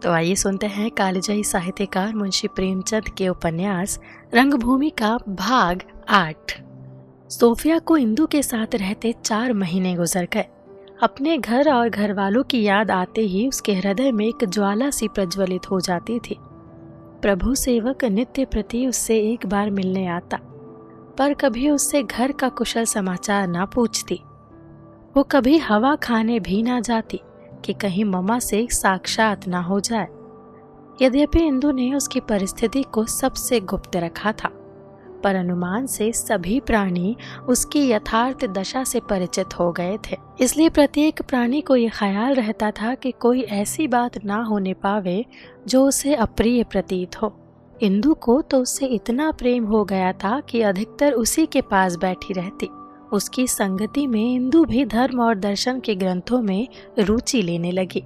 तो आइए सुनते हैं कालजयी साहित्यकार मुंशी प्रेमचंद के उपन्यास रंगभूमि का भाग 8। सोफिया को इंदु के साथ रहते 4 महीने गुजर गए। अपने घर और घर वालों की याद आते ही उसके हृदय में एक ज्वाला सी प्रज्वलित हो जाती थी। प्रभु सेवक नित्य प्रति उससे एक बार मिलने आता, पर कभी उससे घर का कुशल समाचार ना पूछती। वो कभी हवा खाने भी ना जाती कि कहीं ममा से साक्षात ना हो जाए। यद्यपि इंदु ने उसकी परिस्थिति को सबसे गुप्त रखा था, पर अनुमान से सभी प्राणी उसकी यथार्थ दशा से परिचित हो गए थे। इसलिए प्रत्येक प्राणी को यह ख्याल रहता था कि कोई ऐसी बात ना होने पावे जो उसे अप्रिय प्रतीत हो। इंदु को तो उससे इतना प्रेम हो गया था कि अधिकतर उसी के पास बैठी रहती। उसकी संगति में इंदु भी धर्म और दर्शन के ग्रंथों में रुचि लेने लगी।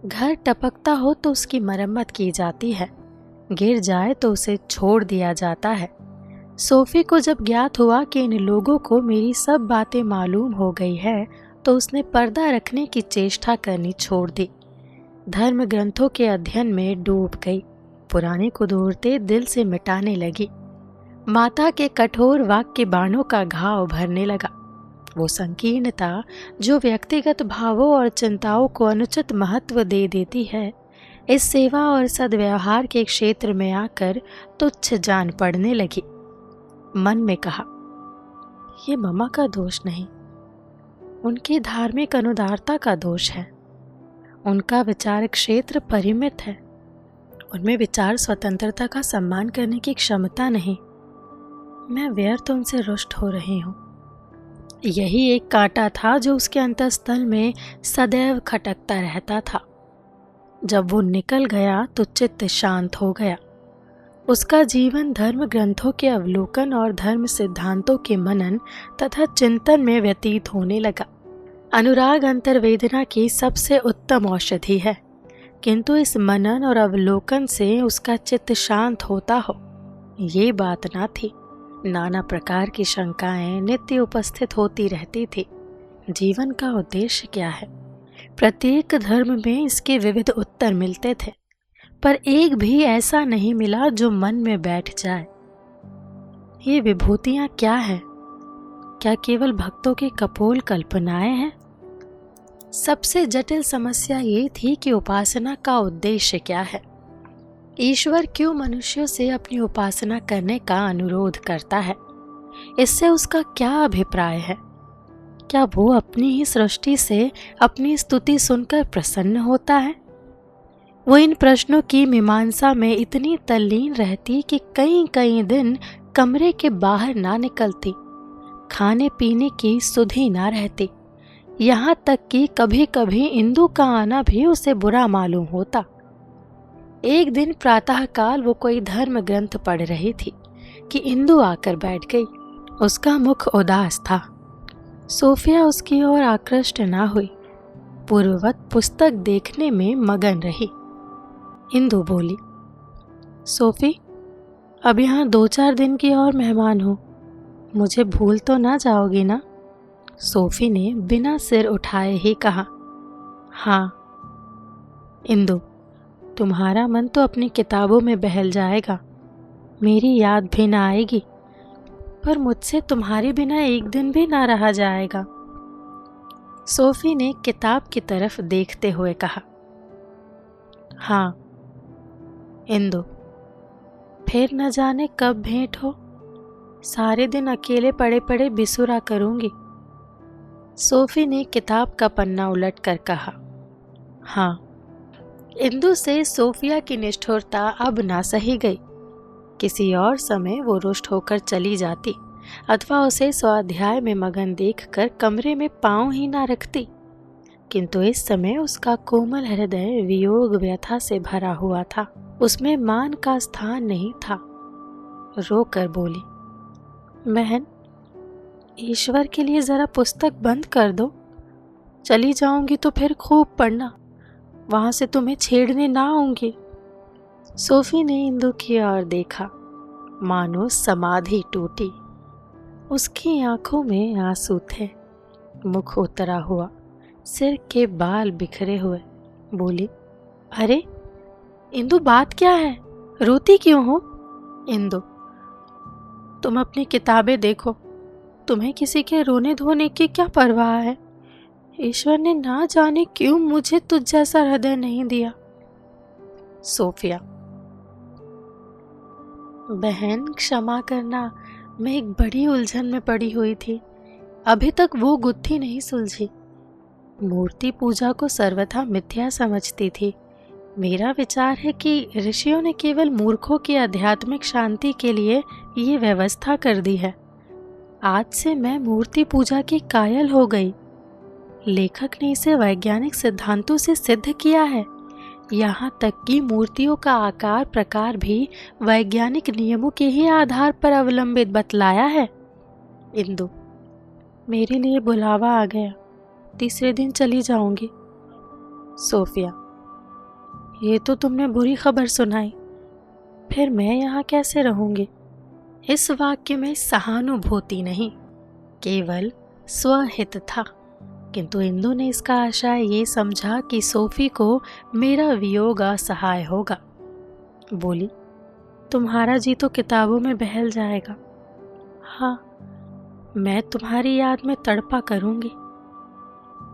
घर टपकता हो तो उसकी मरम्मत की जाती है, गिर जाए तो उसे छोड़ दिया जाता है। सोफी को जब ज्ञात हुआ कि इन लोगों को मेरी सब बातें मालूम हो गई है, तो उसने पर्दा रखने की चेष्टा करनी छोड़ दी। धर्म ग्रंथों के अध्ययन में डूब गई। पुराने को दूरते दिल से मिटाने लगी। माता के कठोर वाक्य बाणों का घाव भरने लगा। वो संकीर्णता जो व्यक्तिगत भावों और चिंताओं को अनुचित महत्व दे देती है, इस सेवा और सद्व्यवहार के क्षेत्र में आकर तुच्छ जान पड़ने लगी। मन में कहा, ये ममा का दोष नहीं, उनकी धार्मिक अनुदारता का दोष है। उनका विचार क्षेत्र परिमित है, उनमें विचार स्वतंत्रता का सम्मान करने की क्षमता नहीं। मैं व्यर्थ उनसे रुष्ट हो रही हूँ। यही एक कांटा था जो उसके अंतःस्थल में सदैव खटकता रहता था। जब वो निकल गया तो चित्त शांत हो गया। उसका जीवन धर्म ग्रंथों के अवलोकन और धर्म सिद्धांतों के मनन तथा चिंतन में व्यतीत होने लगा। अनुराग अंतर्वेदना की सबसे उत्तम औषधि है, किंतु इस मनन और अवलोकन से उसका चित्त शांत होता हो, ये बात ना थी। नाना प्रकार की शंकाएं नित्य उपस्थित होती रहती थी। जीवन का उद्देश्य क्या है? प्रत्येक धर्म में इसके विविध उत्तर मिलते थे, पर एक भी ऐसा नहीं मिला जो मन में बैठ जाए। ये विभूतियां क्या है? क्या केवल भक्तों की कपोल कल्पनाएं हैं? सबसे जटिल समस्या ये थी कि उपासना का उद्देश्य क्या है? ईश्वर क्यों मनुष्यों से अपनी उपासना करने का अनुरोध करता है? इससे उसका क्या अभिप्राय है? क्या वो अपनी ही सृष्टि से अपनी स्तुति सुनकर प्रसन्न होता है? वो इन प्रश्नों की मीमांसा में इतनी तल्लीन रहती कि कई कई दिन कमरे के बाहर ना निकलती। खाने पीने की सुधि ना रहती। यहाँ तक कि कभी कभी इंदु का आना भी उसे बुरा मालूम होता। एक दिन प्रातःकाल वो कोई धर्म ग्रंथ पढ़ रही थी कि इंदु आकर बैठ गई। उसका मुख उदास था। सोफिया उसकी ओर आकृष्ट ना हुई, पूर्ववत पुस्तक देखने में मगन रही। इंदु बोली, सोफी, अब यहाँ 2-4 दिन की और मेहमान हो, मुझे भूल तो ना जाओगी ना? सोफी ने बिना सिर उठाए ही कहा, हाँ। इंदु, तुम्हारा मन तो अपनी किताबों में बहल जाएगा, मेरी याद भी ना आएगी, पर मुझसे तुम्हारे बिना एक दिन भी ना रहा जाएगा। सोफी ने किताब की तरफ देखते हुए कहा, हाँ। इंदु, फिर न जाने कब भेंट हो, सारे दिन अकेले पड़े पड़े बिसुरा करूंगी। सोफी ने किताब का पन्ना उलट कर कहा, हाँ। इंदु से सोफिया की निष्ठुरता अब ना सही गई। किसी और समय वो रुष्ट होकर चली जाती अथवा उसे स्वाध्याय में मगन देखकर कमरे में पांव ही ना रखती, किंतु इस समय उसका कोमल हृदय वियोग व्यथा से भरा हुआ था। उसमें मान का स्थान नहीं था। रोकर बोली, बहन, ईश्वर के लिए जरा पुस्तक बंद कर दो। चली जाऊंगी तो फिर खूब पढ़ना, वहां से तुम्हें छेड़ने ना आऊंगी। सोफी ने इंदु की ओर देखा, मानो समाधि टूटी। उसकी आंखों में आंसू थे, मुख उतरा हुआ, सिर के बाल बिखरे हुए। बोली, अरे इंदु बात क्या है, रोती क्यों हो? इंदु, तुम अपनी किताबें देखो, तुम्हें किसी के रोने धोने की क्या परवाह है? ईश्वर ने ना जाने क्यों मुझे तुझ जैसा हृदय नहीं दिया। सोफिया, बहन क्षमा करना, मैं एक बड़ी उलझन में पड़ी हुई थी, अभी तक वो गुत्थी नहीं सुलझी। मूर्ति पूजा को सर्वथा मिथ्या समझती थी। मेरा विचार है कि ऋषियों ने केवल मूर्खों की आध्यात्मिक शांति के लिए ये व्यवस्था कर दी है। आज से मैं मूर्ति पूजा की कायल हो गई। लेखक ने इसे वैज्ञानिक सिद्धांतों से सिद्ध किया है। यहाँ तक कि मूर्तियों का आकार प्रकार भी वैज्ञानिक नियमों के ही आधार पर अवलंबित बतलाया है। इंदु, मेरे लिए बुलावा आ गया, तीसरे दिन चली जाऊंगी। सोफिया, ये तो तुमने बुरी खबर सुनाई, फिर मैं यहाँ कैसे रहूंगी? इस वाक्य में सहानुभूति नहीं, केवल स्वहित था, किंतु इंदु ने इसका आशय ये समझा कि सोफी को मेरा वियोग असहाय होगा। बोली, तुम्हारा जी तो किताबों में बहल जाएगा। हाँ, मैं तुम्हारी याद में तड़पा करूंगी।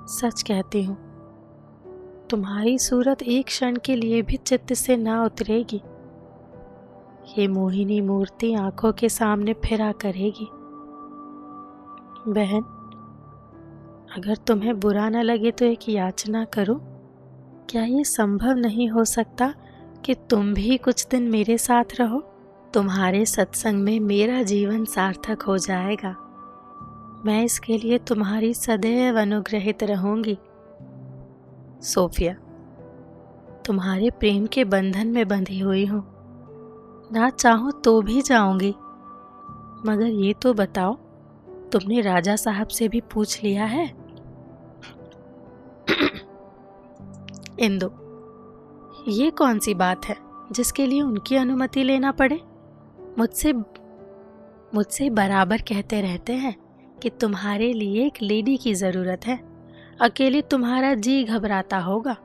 सच कहती हूँ, तुम्हारी सूरत एक क्षण के लिए भी चित्त से ना उतरेगी। ये मोहिनी मूर्ति आंखों के सामने फिरा करेगी। बहन, अगर तुम्हें बुरा न लगे तो एक याचना करो। क्या ये संभव नहीं हो सकता कि तुम भी कुछ दिन मेरे साथ रहो? तुम्हारे सत्संग में मेरा जीवन सार्थक हो जाएगा। मैं इसके लिए तुम्हारी सदैव अनुग्रहित रहूंगी। सोफिया, तुम्हारे प्रेम के बंधन में बंधी हुई हूँ, ना चाहूं तो भी जाऊंगी। मगर ये तो बताओ, तुमने राजा साहब से भी पूछ लिया है? इंदु, ये कौन सी बात है जिसके लिए उनकी अनुमति लेना पड़े? मुझसे बराबर कहते रहते हैं कि तुम्हारे लिए एक लेडी की जरूरत है। अकेले तुम्हारा जी घबराता होगा।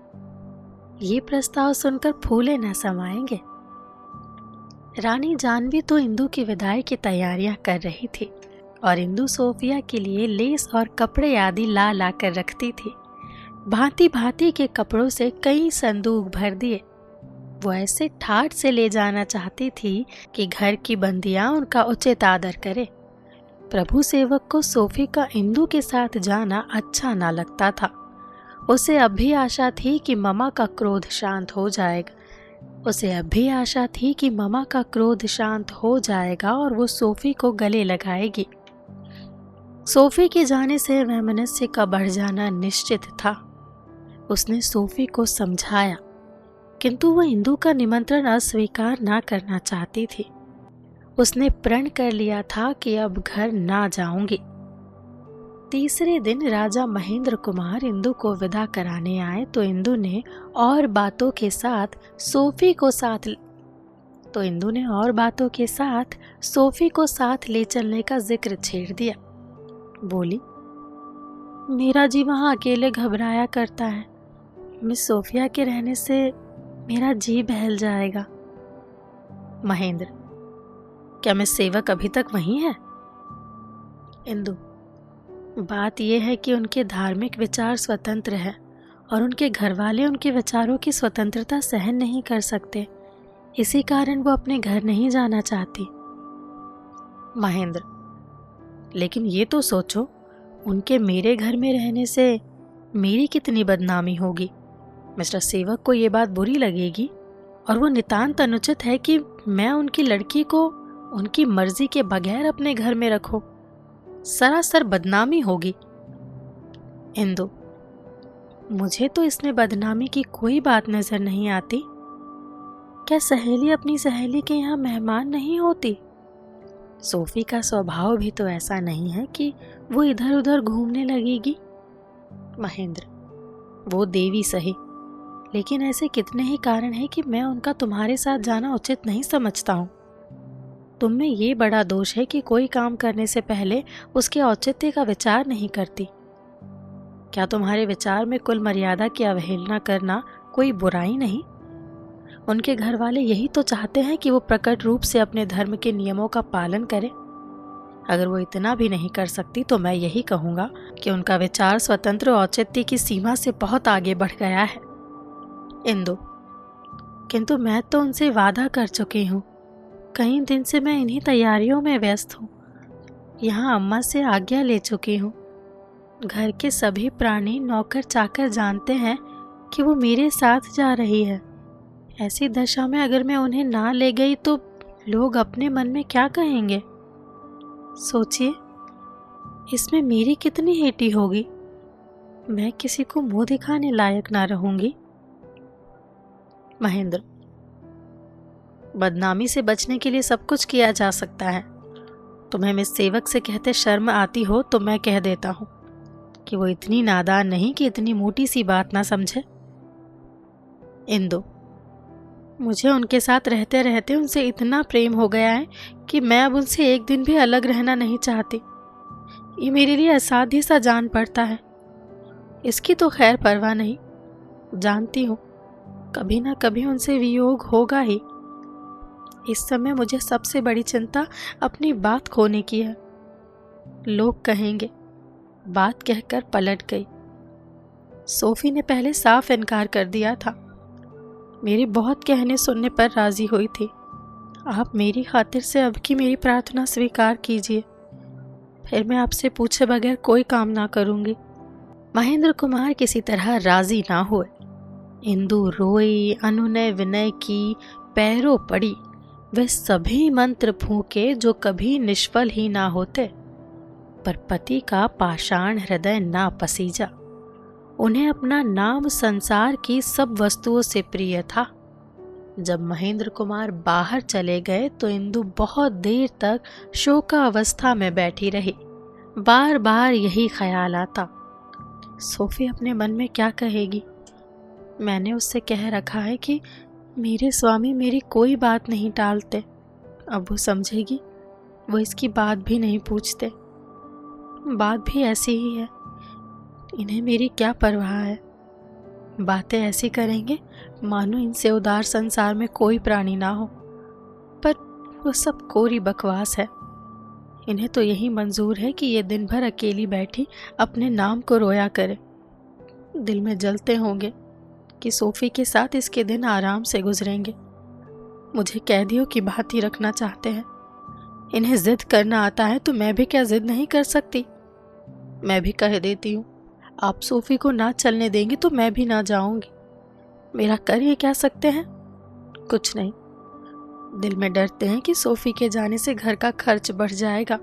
ये प्रस्ताव सुनकर फूले न समाएंगे। रानी जानवी तो इंदु की विदाई की तैयारियां कर रही थी और इंदु सोफिया के लिए लेस और कपड़े आदि ला ला कर रखती थी। भांति भांति के कपड़ों से कई संदूक भर दिए। वो ऐसे ठाठ से ले जाना चाहती थी कि घर की बंदियां उनका उचित आदर करे। प्रभु सेवक को सोफी का इंदु के साथ जाना अच्छा ना लगता था। उसे अब भी आशा थी कि ममा का क्रोध शांत हो जाएगा और वो सोफी को गले लगाएगी। सोफी के जाने से वैमनस्य का बढ़ जाना निश्चित था। उसने सोफी को समझाया, किंतु वह इंदु का निमंत्रण अस्वीकार ना करना चाहती थी। उसने प्रण कर लिया था कि अब घर ना जाऊंगी। तीसरे दिन राजा महेंद्र कुमार इंदु को विदा कराने आए तो इंदु ने और बातों के साथ सोफी को साथ ले चलने का जिक्र छेड़ दिया। बोली, मेरा जी वहां अकेले घबराया करता है। मिस सोफिया के रहने से मेरा जी बहल जाएगा। महेंद्र, क्या मिस सेवक अभी तक वहीं है? इंदु, बात यह है कि उनके धार्मिक विचार स्वतंत्र है और उनके घरवाले उनके विचारों की स्वतंत्रता सहन नहीं कर सकते। इसी कारण वो अपने घर नहीं जाना चाहती। महेंद्र, लेकिन ये तो सोचो, उनके मेरे घर में रहने से मेरी कितनी बदनामी होगी। मिस्टर सेवक को ये बात बुरी लगेगी और वो नितांत अनुचित है कि मैं उनकी लड़की को उनकी मर्जी के बगैर अपने घर में रखूं। सरासर बदनामी होगी। इंदु, मुझे तो इसमें बदनामी की कोई बात नजर नहीं आती। क्या सहेली अपनी सहेली के यहाँ मेहमान नहीं होती? सोफी का स्वभाव भी तो ऐसा नहीं है कि वो इधर उधर घूमने लगेगी। महेंद्र, वो देवी सही, लेकिन ऐसे कितने ही कारण हैं कि मैं उनका तुम्हारे साथ जाना उचित नहीं समझता हूँ। तुम में ये बड़ा दोष है कि कोई काम करने से पहले उसके औचित्य का विचार नहीं करती। क्या तुम्हारे विचार में कुल मर्यादा की अवहेलना करना कोई बुराई नहीं? उनके घर वाले यही तो चाहते हैं कि वो प्रकट रूप से अपने धर्म के नियमों का पालन करें। अगर वो इतना भी नहीं कर सकती तो मैं यही कहूँगा कि उनका विचार स्वतंत्र औचित्य की सीमा से बहुत आगे बढ़ गया है। इंदु: किंतु मैं तो उनसे वादा कर चुकी हूँ। कई दिन से मैं इन्हीं तैयारियों में व्यस्त हूँ। यहाँ अम्मा से आज्ञा ले चुकी हूँ। घर के सभी प्राणी, नौकर चाकर जानते हैं कि वो मेरे साथ जा रही है। ऐसी दशा में अगर मैं उन्हें ना ले गई तो लोग अपने मन में क्या कहेंगे? सोचिए, इसमें मेरी कितनी हेटी होगी। मैं किसी को मुंह दिखाने लायक ना रहूंगी। महेंद्र: बदनामी से बचने के लिए सब कुछ किया जा सकता है। तुम्हें मिस सेवक से कहते शर्म आती हो तो मैं कह देता हूँ कि वो इतनी नादान नहीं कि इतनी मोटी सी बात ना समझे। इंदु: मुझे उनके साथ रहते रहते उनसे इतना प्रेम हो गया है कि मैं अब उनसे एक दिन भी अलग रहना नहीं चाहती। ये मेरे लिए असाध्य सा जान पड़ता है। इसकी तो खैर परवाह नहीं, जानती हूँ कभी ना कभी उनसे वियोग होगा ही। इस समय मुझे सबसे बड़ी चिंता अपनी बात खोने की है। लोग कहेंगे। बात कहकर पलट गई। सोफी ने पहले साफ इनकार कर दिया था। मेरे बहुत कहने सुनने पर राजी हुई थी। आप मेरी खातिर से अब की मेरी प्रार्थना स्वीकार कीजिए, फिर मैं आपसे पूछे बगैर कोई काम ना करूंगी। महेंद्र कुमार किसी तरह राजी ना हुए। इंदु रोई, अनुनय विनय की, पैरों पड़ी। वे सभी मंत्र फूके जो कभी निष्फल ही ना होते, पर पति का पाषाण हृदय ना पसीजा। उन्हें अपना नाम संसार की सब वस्तुओं से प्रिय था। जब महेंद्र कुमार बाहर चले गए तो इंदु बहुत देर तक शोकावस्था में बैठी रही। बार बार यही ख्याल आता, सोफी अपने मन में क्या कहेगी। मैंने उससे कह रखा है कि मेरे स्वामी मेरी कोई बात नहीं टालते। अब वो समझेगी, वो इसकी बात भी नहीं पूछते। बात भी ऐसी ही है, इन्हें मेरी क्या परवाह है। बातें ऐसी करेंगे मानो इनसे उदार संसार में कोई प्राणी ना हो, पर वो सब कोरी बकवास है। इन्हें तो यही मंजूर है कि ये दिन भर अकेली बैठी अपने नाम को रोया करे। दिल में जलते होंगे कि सोफी के साथ इसके दिन आराम से गुजरेंगे। मुझे कैदियों की बात ही रखना चाहते हैं। इन्हें जिद करना आता है तो मैं भी क्या जिद नहीं कर सकती। मैं भी कह देती हूँ, आप सोफी को ना चलने देंगे तो मैं भी ना जाऊंगी। मेरा कर ये क्या सकते हैं? कुछ नहीं। दिल में डरते हैं कि सोफी के जाने से घर का खर्च बढ़ जाएगा।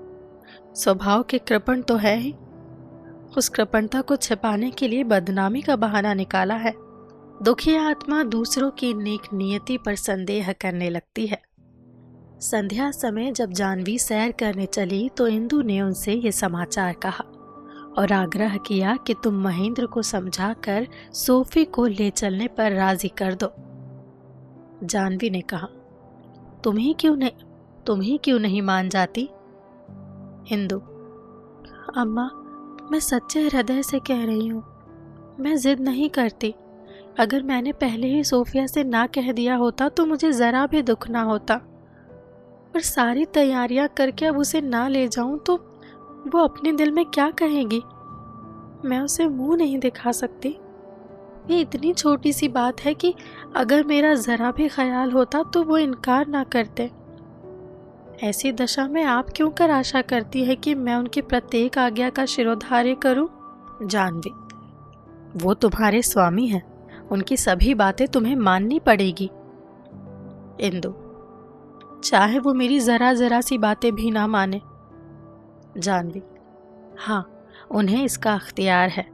स्वभाव के कृपण तो है ही, उस कृपणता को छिपाने के लिए बदनामी का बहाना निकाला है। दुखी आत्मा दूसरों की नेक नियति पर संदेह करने लगती है। संध्या समय जब जानवी सैर करने चली तो इंदु ने उनसे ये समाचार कहा और आग्रह किया कि तुम महेंद्र को समझाकर सोफी को ले चलने पर राजी कर दो। जानवी ने कहा, तुम ही क्यों नहीं मान जाती? इंदु: अम्मा, मैं सच्चे हृदय से कह रही हूँ, मैं जिद नहीं करती। अगर मैंने पहले ही सोफिया से ना कह दिया होता तो मुझे जरा भी दुख ना होता, पर सारी तैयारियां करके अब उसे ना ले जाऊं तो वो अपने दिल में क्या कहेगी। मैं उसे मुंह नहीं दिखा सकती। ये इतनी छोटी सी बात है कि अगर मेरा जरा भी ख्याल होता तो वो इनकार ना करते। ऐसी दशा में आप क्यों कर आशा करती है कि मैं उनकी प्रत्येक आज्ञा का शिरोधार्य करूं? जानवी: वो तुम्हारे स्वामी हैं, उनकी सभी बातें तुम्हें माननी पड़ेगी। इंदु: चाहे वो मेरी जरा सी बातें भी ना माने। जानवी: हाँ, उन्हें इसका अख्तियार है।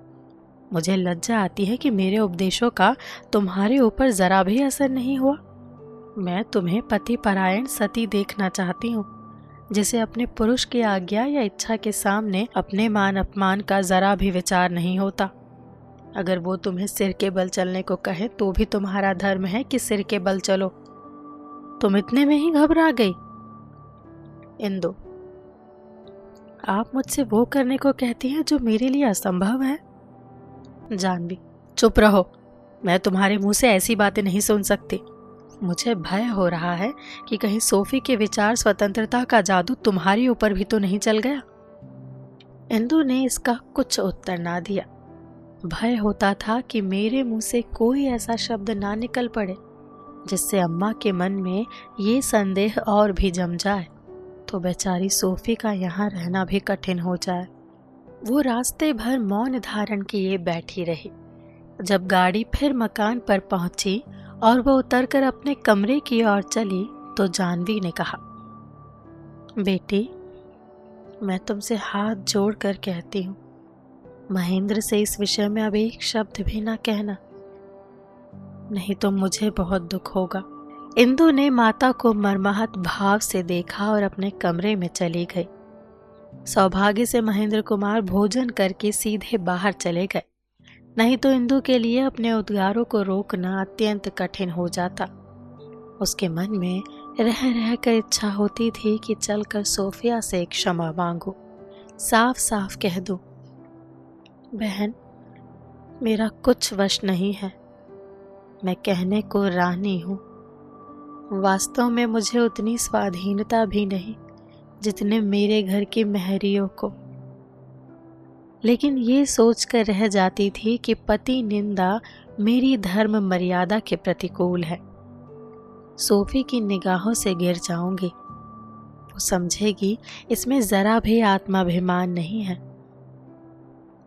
मुझे लज्जा आती है कि मेरे उपदेशों का तुम्हारे ऊपर जरा भी असर नहीं हुआ। मैं तुम्हें पति परायण सती देखना चाहती हूँ, जिसे अपने पुरुष की आज्ञा या इच्छा के सामने अपने मान अपमान का जरा भी विचार नहीं होता। अगर वो तुम्हें सिर के बल चलने को कहे तो भी तुम्हारा धर्म है कि सिर के बल चलो। तुम इतने में ही घबरा गई? इंदु: आप मुझसे वो करने को कहती हैं जो मेरे लिए असंभव है। जानवी: चुप रहो, मैं तुम्हारे मुंह से ऐसी बातें नहीं सुन सकती। मुझे भय हो रहा है कि कहीं सोफी के विचार स्वतंत्रता का जादू तुम्हारी ऊपर भी तो नहीं चल गया। इंदु ने इसका कुछ उत्तर ना दिया। भय होता था कि मेरे मुंह से कोई ऐसा शब्द ना निकल पड़े जिससे अम्मा के मन में ये संदेह और भी जम जाए तो बेचारी सोफी का यहाँ रहना भी कठिन हो जाए। वो रास्ते भर मौन धारण किए बैठी रही। जब गाड़ी फिर मकान पर पहुंची और वो उतरकर अपने कमरे की ओर चली तो जानवी ने कहा, बेटी, मैं तुमसे हाथ जोड़कर कहती हूँ, महेंद्र से इस विषय में अब एक शब्द भी ना कहना, नहीं तो मुझे बहुत दुख होगा। इंदु ने माता को मर्माहत भाव से देखा और अपने कमरे में चली गई। सौभाग्य से महेंद्र कुमार भोजन करके सीधे बाहर चले गए, नहीं तो इंदु के लिए अपने उद्गारों को रोकना अत्यंत कठिन हो जाता। उसके मन में रह रहकर इच्छा होती थी कि चलकर सोफिया से क्षमा मांगो, साफ साफ कह दूं, बहन, मेरा कुछ वश नहीं है, मैं कहने को रानी हूं। वास्तव में मुझे उतनी स्वाधीनता भी नहीं जितने मेरे घर की महरियों को। लेकिन ये सोचकर रह जाती थी कि पति निंदा मेरी धर्म मर्यादा के प्रतिकूल है। सोफी की निगाहों से गिर जाऊंगी, वो समझेगी इसमें जरा भी आत्माभिमान नहीं है।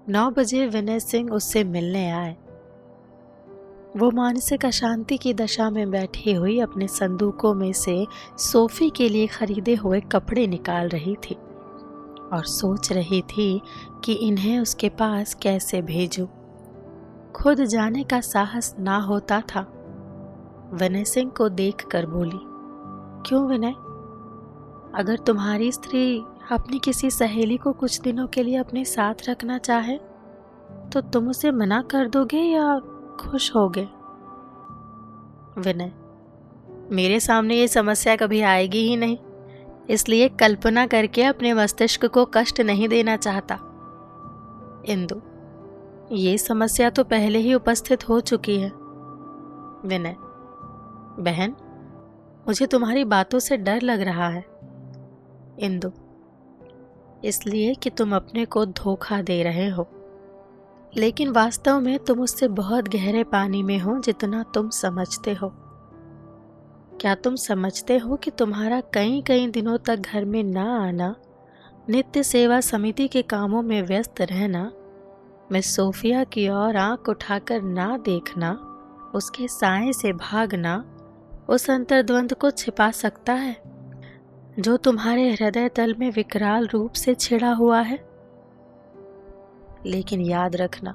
9 बजे विनय सिंह उससे मिलने आए। वो मानसिक अशांति की दशा में बैठी हुई अपने संदूकों में से सोफी के लिए खरीदे हुए कपड़े निकाल रही थी और सोच रही थी कि इन्हें उसके पास कैसे भेजूं। खुद जाने का साहस ना होता था। विनय सिंह को देखकर बोली, क्यों विनय, अगर तुम्हारी स्त्री अपनी किसी सहेली को कुछ दिनों के लिए अपने साथ रखना चाहे तो तुम उसे मना कर दोगे या खुश होगे? विनय, मेरे सामने ये समस्या कभी आएगी ही नहीं, इसलिए कल्पना करके अपने मस्तिष्क को कष्ट नहीं देना चाहता। इंदु, ये समस्या तो पहले ही उपस्थित हो चुकी है। विनय, बहन, मुझे तुम्हारी बातों से डर लग रहा है। इंदु, इसलिए कि तुम अपने को धोखा दे रहे हो, लेकिन वास्तव में तुम उससे बहुत गहरे पानी में हो जितना तुम समझते हो। क्या तुम समझते हो कि तुम्हारा कई दिनों तक घर में ना आना, नित्य सेवा समिति के कामों में व्यस्त रहना, मिस सोफिया की ओर आंख उठाकर ना देखना, उसके साए से भागना उस अंतर्द्वंद को छिपा सकता है जो तुम्हारे हृदय तल में विकराल रूप से छिड़ा हुआ है? लेकिन याद रखना,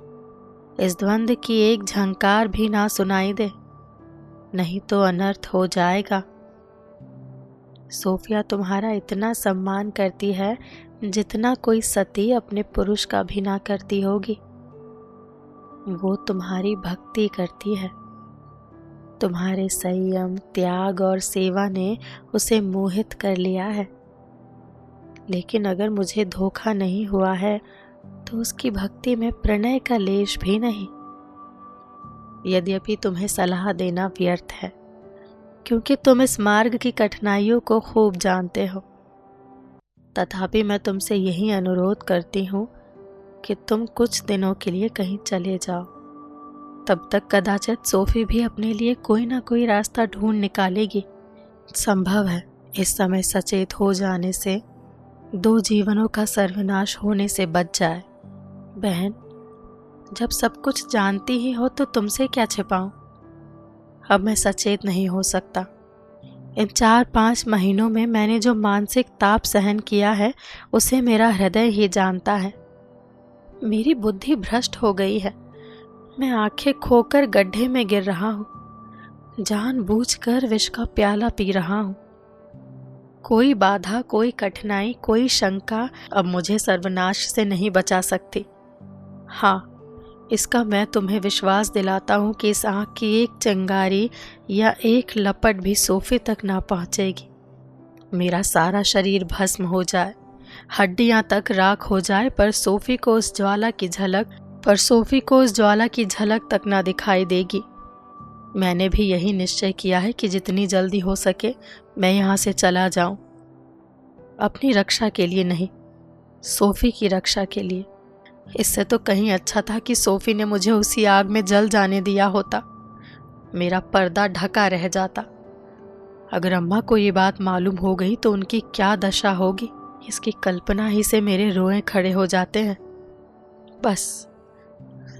इस द्वंद की एक झंकार भी ना सुनाई दे, नहीं तो अनर्थ हो जाएगा। सोफिया तुम्हारा इतना सम्मान करती है जितना कोई सती अपने पुरुष का भी ना करती होगी। वो तुम्हारी भक्ति करती है। तुम्हारे संयम, त्याग और सेवा ने उसे मोहित कर लिया है। लेकिन अगर मुझे धोखा नहीं हुआ है तो उसकी भक्ति में प्रणय का लेश भी नहीं। यद्यपि तुम्हें सलाह देना व्यर्थ है, क्योंकि तुम इस मार्ग की कठिनाइयों को खूब जानते हो, तथापि मैं तुमसे यही अनुरोध करती हूँ कि तुम कुछ दिनों के लिए कहीं चले जाओ। तब तक कदाचित सोफी भी अपने लिए कोई ना कोई रास्ता ढूंढ निकालेगी। संभव है इस समय सचेत हो जाने से 2 जीवनों का सर्वनाश होने से बच जाए। बहन, जब सब कुछ जानती ही हो तो तुमसे क्या छिपाऊं? अब मैं सचेत नहीं हो सकता। इन 4-5 महीनों में मैंने जो मानसिक ताप सहन किया है उसे मेरा हृदय ही जानता है। मेरी बुद्धि भ्रष्ट हो गई है। मैं आंखें खोकर गड्ढे में गिर रहा हूँ, जानबूझकर विष का प्याला पी रहा हूँ। कोई बाधा, कोई कठिनाई, कोई शंका अब मुझे सर्वनाश से नहीं बचा सकती। हाँ, इसका मैं तुम्हें विश्वास दिलाता हूँ कि इस आँख की एक चिंगारी या एक लपट भी सोफी तक ना पहुँचेगी। मेरा सारा शरीर भस्म हो जाए, हड्डियाँ तक राख हो जाए, पर सोफी को उस ज्वाला की झलक तक ना दिखाई देगी। मैंने भी यही निश्चय किया है कि जितनी जल्दी हो सके मैं यहाँ से चला जाऊं। अपनी रक्षा के लिए नहीं, सोफी की रक्षा के लिए। इससे तो कहीं अच्छा था कि सोफी ने मुझे उसी आग में जल जाने दिया होता, मेरा पर्दा ढका रह जाता। अगर अम्मा को ये बात मालूम हो गई तो उनकी क्या दशा होगी, इसकी कल्पना ही से मेरे रोए खड़े हो जाते हैं। बस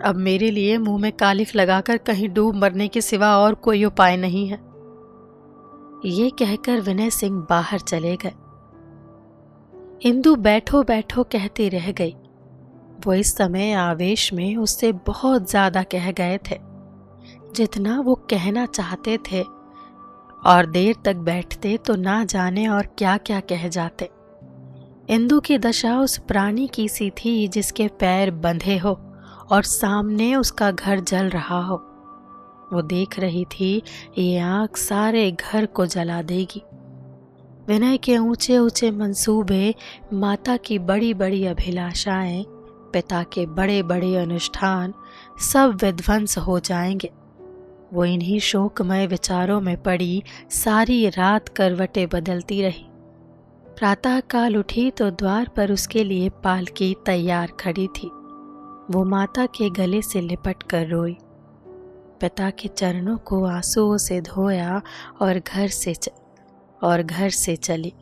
अब मेरे लिए मुंह में कालिख लगाकर कहीं डूब मरने के सिवा और कोई उपाय नहीं है। ये कहकर विनय सिंह बाहर चले गए। इंदु बैठो बैठो कहती रह गई। वो इस समय आवेश में उससे बहुत ज्यादा कह गए थे जितना वो कहना चाहते थे, और देर तक बैठते तो ना जाने और क्या क्या कह जाते। इंदु की दशा उस प्राणी की सी थी जिसके पैर बंधे हो और सामने उसका घर जल रहा हो। वो देख रही थी ये आग सारे घर को जला देगी। विनय के ऊंचे ऊंचे मंसूबे, माता की बड़ी बड़ी अभिलाषाएं, पिता के बड़े बड़े अनुष्ठान सब विध्वंस हो जाएंगे। वो इन्हीं शोकमय विचारों में पड़ी सारी रात करवटें बदलती रही। प्रातःकाल उठी तो द्वार पर उसके लिए पालकी तैयार खड़ी थी। वो माता के गले से लिपट कर रोई, पिता के चरणों को आंसुओं से धोया और घर से चली।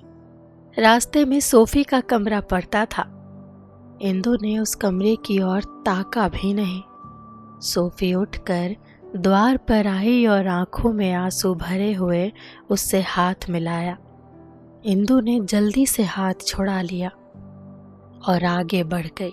रास्ते में सोफी का कमरा पड़ता था। इंदु ने उस कमरे की ओर ताका भी नहीं। सोफी उठकर द्वार पर आई और आंखों में आंसू भरे हुए उससे हाथ मिलाया। इंदु ने जल्दी से हाथ छुड़ा लिया और आगे बढ़ गई।